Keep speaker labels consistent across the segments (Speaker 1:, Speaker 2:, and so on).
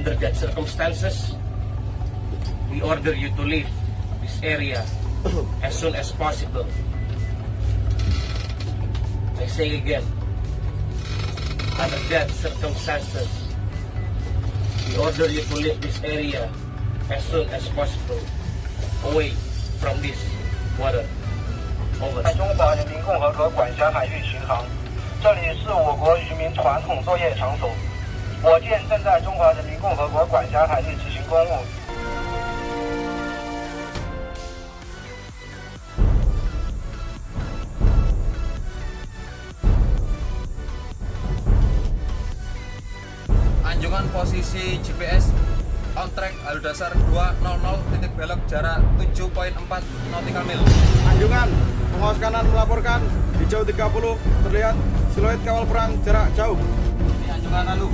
Speaker 1: Under that circumstances, we order you to leave this area as soon as possible. I say again, under that circumstances, we order you to leave this area as soon as possible, away from this water. Over.
Speaker 2: 在中华人民共和国管辖海域巡航，这里是我国渔民传统作业场所。我舰正在中华人民共和国管辖海域执行公务。
Speaker 3: Anjungan posisi GPS on track halu dasar 200 titik belok jarak 7.4 nautical mil.
Speaker 4: Anjungan pengawas kanan melaporkan di jauh 30 terlihat siluet kapal perang jarak jauh.
Speaker 3: Ini anjungan lalu.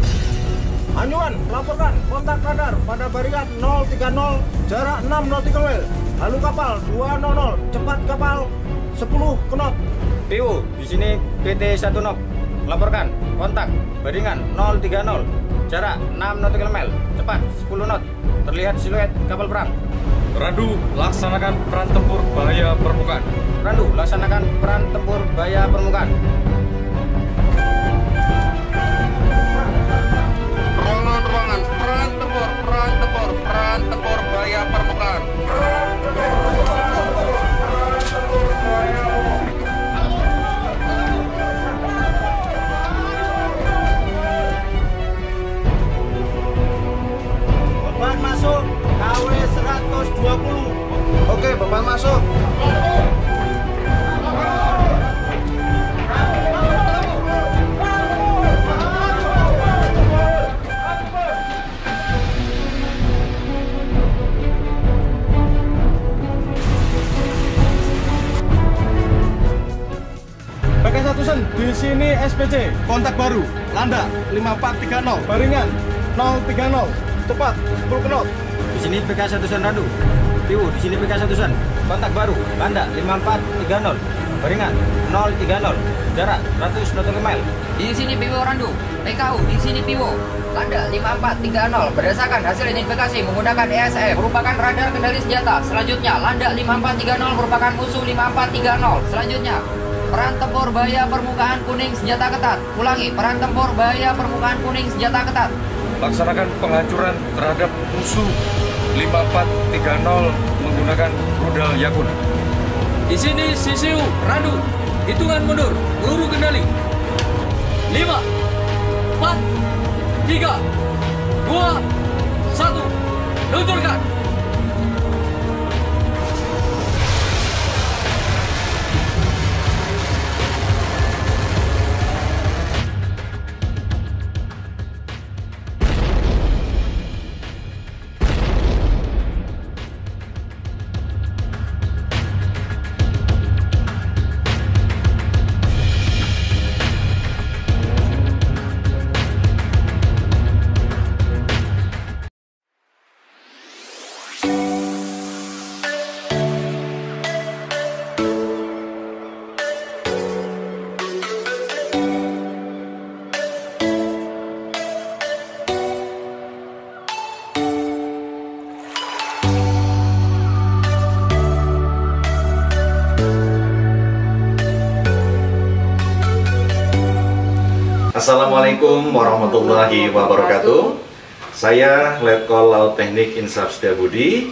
Speaker 5: Anjungan melaporkan kontak radar pada bariat 030 jarak 6 nautical mil. Halu kapal 200 cepat kapal 10 knot.
Speaker 6: PU di sini PT 1 knot. Laporkan kontak baringan 030 jarak 6 nautical mil cepat 10 knot. Terlihat siluet kapal perang.
Speaker 7: Randu, laksanakan peran tempur bahaya permukaan.
Speaker 6: Randu, laksanakan peran tempur bahaya permukaan.
Speaker 3: Ruangan, peran tempur bahaya permukaan.
Speaker 5: Beban masuk KW 120.
Speaker 4: Oke, beban masuk. PK1 di sini SPC, kontak baru, landak 5430, baringan 030, cepat 10 knot.
Speaker 6: Di sini PK1 Randu. PU di sini PK1 kontak baru landak 5430 baringan 030 jarak 100 nautical mil.
Speaker 8: Di sini PIWO Randu, PKU di sini PIWO, landak 5430 berdasarkan hasil identifikasi menggunakan ESF merupakan radar kendali senjata. Selanjutnya landak 5430 merupakan musuh 5430. Selanjutnya peran tempur bahaya permukaan kuning senjata ketat. Ulangi, peran tempur bahaya permukaan kuning senjata ketat.
Speaker 7: Laksanakan penghancuran terhadap musuh 5430 menggunakan rudal Yakun.
Speaker 9: Di sini CCU Randu, hitungan mundur, peluru kendali. 5, 4, 3, 2, 1, luncurkan.
Speaker 10: Assalamualaikum warahmatullahi wabarakatuh. Saya Letkol Laut Teknik Insaf Setiabudi.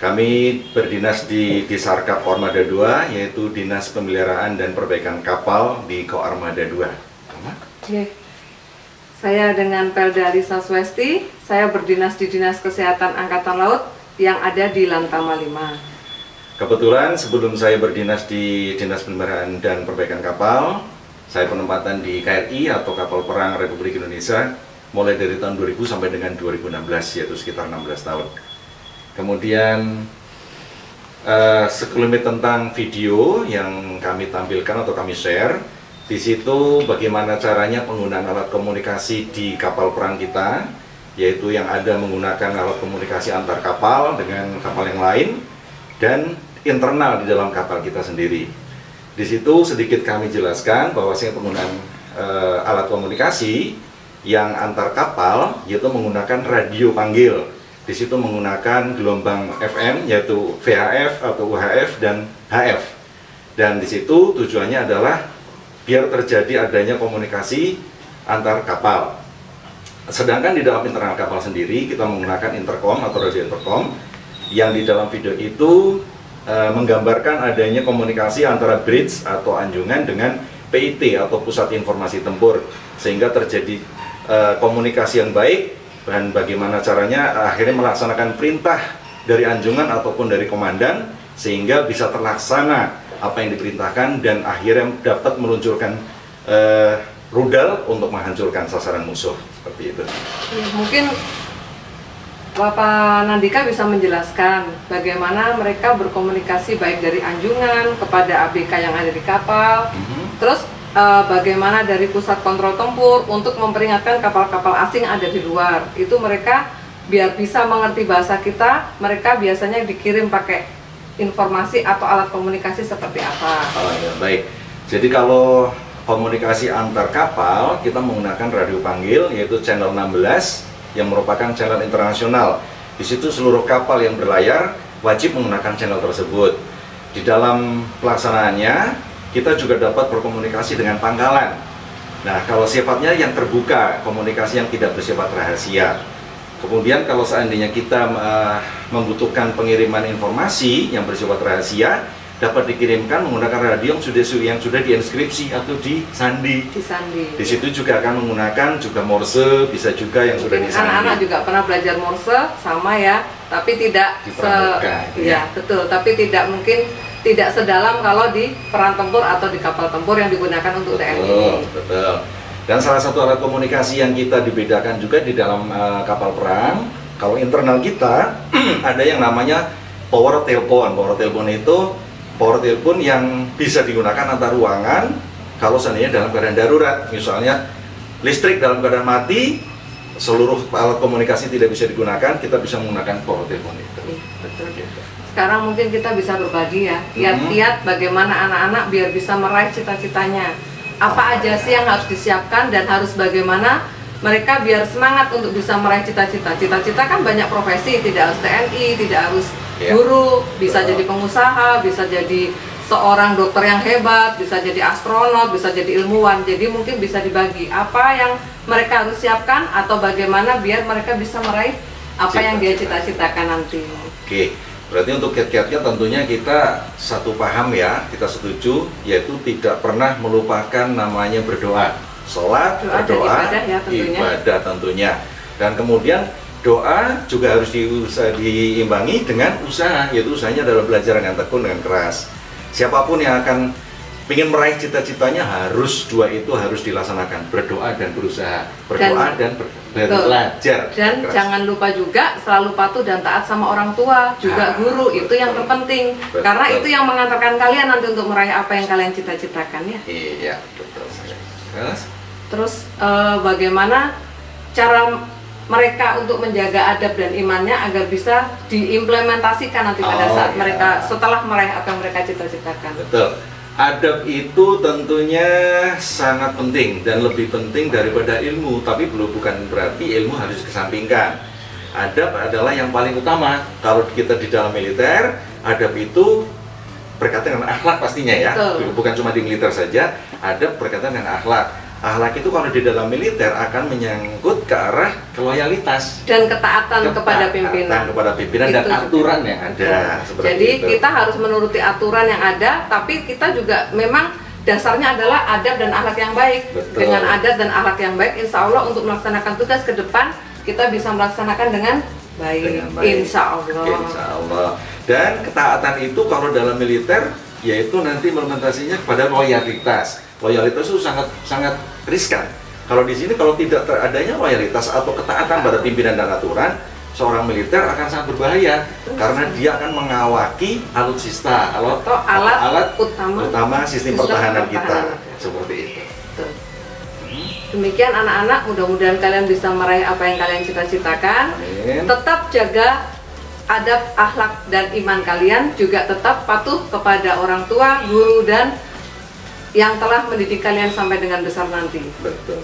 Speaker 10: Kami berdinas di Disarkap Armada 2, yaitu Dinas Pemeliharaan dan Perbaikan Kapal di Koarmada 2.
Speaker 11: Oke. Saya dengan Pelda Lisa Swesti, saya berdinas di Dinas Kesehatan Angkatan Laut yang ada di Lantama 5.
Speaker 10: Kebetulan sebelum saya berdinas di Dinas Pemeliharaan dan Perbaikan Kapal, saya penempatan di KRI atau Kapal Perang Republik Indonesia mulai dari tahun 2000 sampai dengan 2016, yaitu sekitar 16 tahun. Kemudian sekelumit tentang video yang kami tampilkan atau kami share. Di situ bagaimana caranya penggunaan alat komunikasi di kapal perang kita, yaitu yang ada menggunakan alat komunikasi antar kapal dengan kapal yang lain dan internal di dalam kapal kita sendiri. Di situ sedikit kami jelaskan bahwasanya penggunaan alat komunikasi yang antar kapal yaitu menggunakan radio panggil. Di situ menggunakan gelombang FM yaitu VHF atau UHF dan HF. Dan di situ tujuannya adalah biar terjadi adanya komunikasi antar kapal. Sedangkan di dalam internal kapal sendiri kita menggunakan intercom atau radio intercom yang di dalam video itu menggambarkan adanya komunikasi antara bridge atau anjungan dengan PIT atau Pusat Informasi Tempur, sehingga terjadi komunikasi yang baik dan bagaimana caranya akhirnya melaksanakan perintah dari anjungan ataupun dari komandan sehingga bisa terlaksana apa yang diperintahkan dan akhirnya dapat meluncurkan rudal untuk menghancurkan sasaran musuh, seperti itu.
Speaker 11: Mungkin Bapak Nandika bisa menjelaskan bagaimana mereka berkomunikasi baik dari anjungan kepada ABK yang ada di kapal, terus bagaimana dari pusat kontrol tempur untuk memperingatkan kapal-kapal asing ada di luar. Itu mereka biar bisa mengerti bahasa kita, mereka biasanya dikirim pakai informasi atau alat komunikasi seperti apa.
Speaker 10: Oh ya, baik. Jadi kalau komunikasi antar kapal kita menggunakan radio panggil yaitu channel 16 yang merupakan channel internasional. Di situ seluruh kapal yang berlayar wajib menggunakan channel tersebut. Di dalam pelaksanaannya kita juga dapat berkomunikasi dengan pangkalan. Nah, kalau sifatnya yang terbuka, komunikasi yang tidak bersifat rahasia. Kemudian kalau seandainya kita membutuhkan pengiriman informasi yang bersifat rahasia, dapat dikirimkan menggunakan radio yang sudah diinskripsi atau disandi. Di situ juga akan menggunakan juga Morse, bisa juga yang sudah disandi.
Speaker 11: Anak-anak juga pernah belajar Morse, sama ya, tapi tidak ya betul, tapi tidak mungkin tidak sedalam kalau di peran tempur atau di kapal tempur yang digunakan untuk TNI.
Speaker 10: Betul. Dan salah satu alat komunikasi yang kita dibedakan juga di dalam kapal perang, kalau internal kita ada yang namanya power telepon. Power telepon itu power telepon yang bisa digunakan antar ruangan kalau seandainya dalam keadaan darurat. Misalnya listrik dalam keadaan mati, seluruh alat komunikasi tidak bisa digunakan, kita bisa menggunakan power telepon itu.
Speaker 11: Betul. Sekarang mungkin kita bisa berbagi ya, kiat-kiat bagaimana anak-anak biar bisa meraih cita-citanya. Apa aja sih yang harus disiapkan dan harus bagaimana mereka biar semangat untuk bisa meraih cita-cita. Cita-cita kan banyak profesi, tidak harus TNI, tidak harus guru, bisa jadi pengusaha, bisa jadi seorang dokter yang hebat, bisa jadi astronot, bisa jadi ilmuwan. Jadi mungkin bisa dibagi apa yang mereka harus siapkan atau bagaimana biar mereka bisa meraih apa yang dia cita-citakan nanti.
Speaker 10: Oke. Berarti untuk kiat-kiatnya tentunya kita satu paham ya, kita setuju, yaitu tidak pernah melupakan namanya berdoa. Sholat, berdoa, ibadah tentunya. Dan kemudian doa juga harus diimbangi dengan usaha, yaitu usahanya adalah belajar dengan tekun, dengan keras. Siapapun yang akan ingin meraih cita-citanya harus dua itu harus dilaksanakan, berdoa dan berusaha, berdoa dan belajar.
Speaker 11: Dan jangan lupa juga selalu patuh dan taat sama orang tua, juga guru, itu yang terpenting. Karena itu yang mengantarkan kalian nanti untuk meraih apa yang kalian cita-citakan ya.
Speaker 10: Iya, betul.
Speaker 11: Terus bagaimana cara mereka untuk menjaga adab dan imannya agar bisa diimplementasikan nanti pada saat mereka setelah meraih apa yang mereka cita-citakan.
Speaker 10: Betul. Adab itu tentunya sangat penting dan lebih penting daripada ilmu, tapi bukan berarti ilmu harus dikesampingkan. Adab adalah yang paling utama. Kalau kita di dalam militer, adab itu berkaitan dengan akhlak pastinya ya. Betul. Bukan cuma di militer saja, adab berkaitan dengan akhlak. Akhlak itu kalau di dalam militer akan menyangkut ke arah loyalitas
Speaker 11: dan ketaatan kepada pimpinan.
Speaker 10: Dan aturan yang ada.
Speaker 11: Jadi kita harus menuruti aturan yang ada, tapi kita juga memang dasarnya adalah adab dan akhlak yang baik. Betul. Dengan adab dan akhlak yang baik, insya Allah untuk melaksanakan tugas ke depan kita bisa melaksanakan dengan baik. Insya Allah.
Speaker 10: Insya Allah. Dan ketaatan itu kalau dalam militer yaitu nanti implementasinya kepada loyalitas. Loyalitas itu sangat riskan. Kalau di sini kalau tidak adanya loyalitas atau ketaatan pada pimpinan dan aturan, seorang militer akan sangat berbahaya karena dia akan mengawaki alutsista atau alat utama sistem pertahanan kita. Seperti itu.
Speaker 11: Demikian anak-anak, mudah-mudahan kalian bisa meraih apa yang kalian cita-citakan. Tetap jaga adab, akhlak, dan iman kalian, juga tetap patuh kepada orang tua, guru, dan yang telah mendidik kalian sampai dengan besar nanti.
Speaker 10: Betul.